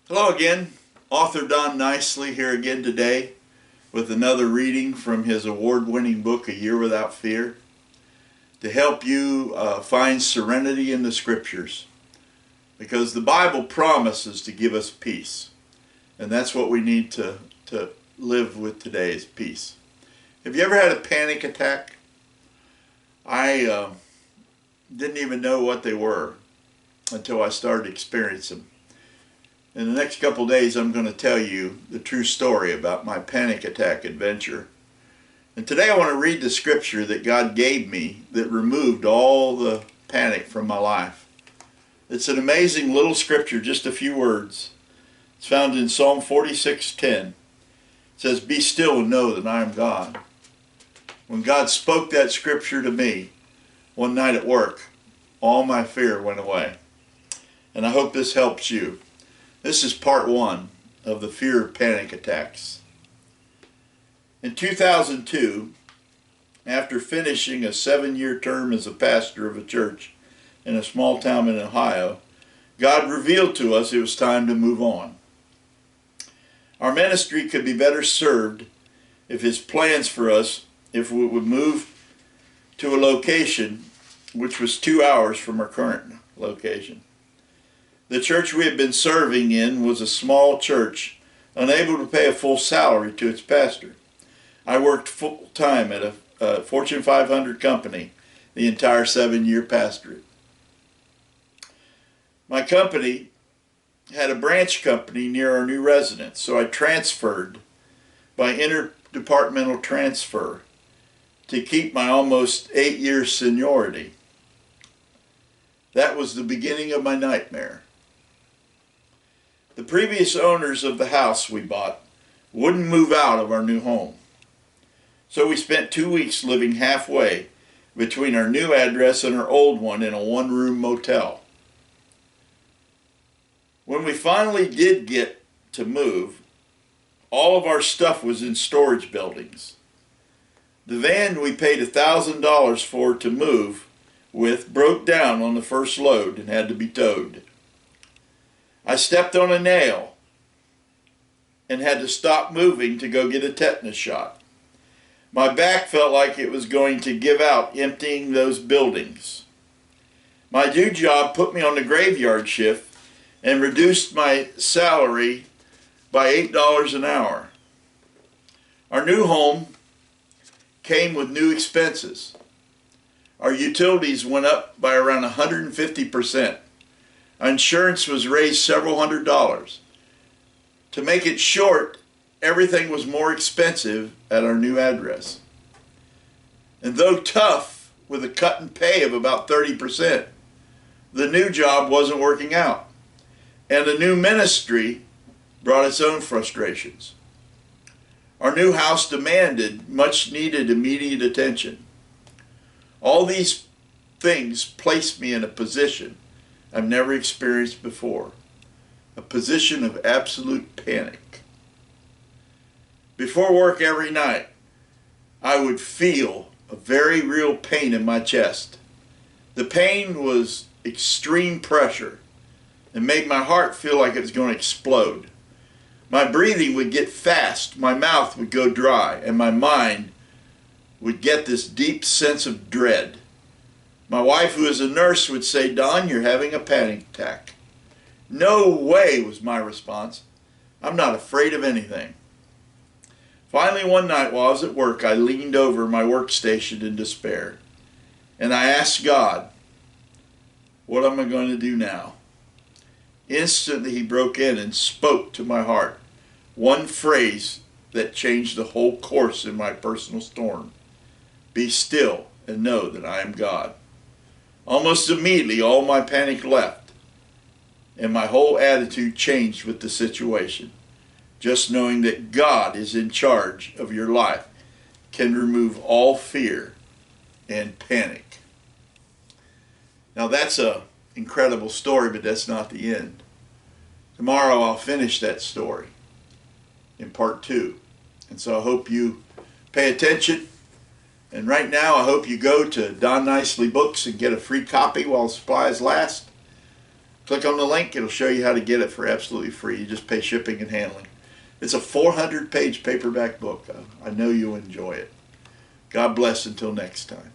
Hello again, author Don Nicely here again today with another reading from his award-winning book, A Year Without Fear, to help you find serenity in the Scriptures, because the Bible promises to give us peace, and that's what we need to live with today is peace. Have you ever had a panic attack? I didn't even know what they were until I started experiencing them. In the next couple days, I'm going to tell you the true story about my panic attack adventure. And today I want to read the scripture that God gave me that removed all the panic from my life. It's an amazing little scripture, just a few words. It's found in Psalm 46:10. It says, "Be still and know that I am God." When God spoke that scripture to me one night at work, all my fear went away. And I hope this helps you. This is part one of the fear of panic attacks. In 2002, after finishing a 7-year term as a pastor of a church in a small town in Ohio, God revealed to us it was time to move on. Our ministry could be better served if His plans for us, if we would move to a location which was 2 hours from our current location. The church we had been serving in was a small church, unable to pay a full salary to its pastor. I worked full-time at a Fortune 500 company the entire 7-year pastorate. My company had a branch company near our new residence, so I transferred by interdepartmental transfer to keep my almost 8-year seniority. That was the beginning of my nightmare. The previous owners of the house we bought wouldn't move out of our new home. So we spent 2 weeks living halfway between our new address and our old one in a one-room motel. When we finally did get to move, all of our stuff was in storage buildings. The van we paid $1,000 for to move with broke down on the first load and had to be towed. I stepped on a nail and had to stop moving to go get a tetanus shot. My back felt like it was going to give out emptying those buildings. My new job put me on the graveyard shift and reduced my salary by $8 an hour. Our new home came with new expenses. Our utilities went up by around 150%. Our insurance was raised several $100s. To make it short, everything was more expensive at our new address. And though tough, with a cut in pay of about 30%, the new job wasn't working out. And the new ministry brought its own frustrations. Our new house demanded much needed immediate attention. All these things placed me in a position I've never experienced before, a position of absolute panic. Before work every night, I would feel a very real pain in my chest. The pain was extreme pressure and made my heart feel like it was going to explode. My breathing would get fast, my mouth would go dry, and my mind would get this deep sense of dread. My wife, who is a nurse, would say, "Don, you're having a panic attack." "No way," was my response. "I'm not afraid of anything." Finally, one night while I was at work, I leaned over my workstation in despair, and I asked God, "What am I going to do now?" Instantly, He broke in and spoke to my heart one phrase that changed the whole course in my personal storm: "Be still and know that I am God." Almost immediately, all my panic left, and my whole attitude changed with the situation. Just knowing that God is in charge of your life can remove all fear and panic. Now that's an incredible story, but that's not the end. Tomorrow I'll finish that story in part 2. And so I hope you pay attention. And right now, I hope you go to Don Nicely Books and get a free copy while supplies last. Click on the link. It'll show you how to get it for absolutely free. You just pay shipping and handling. It's a 400-page paperback book. I know you'll enjoy it. God bless until next time.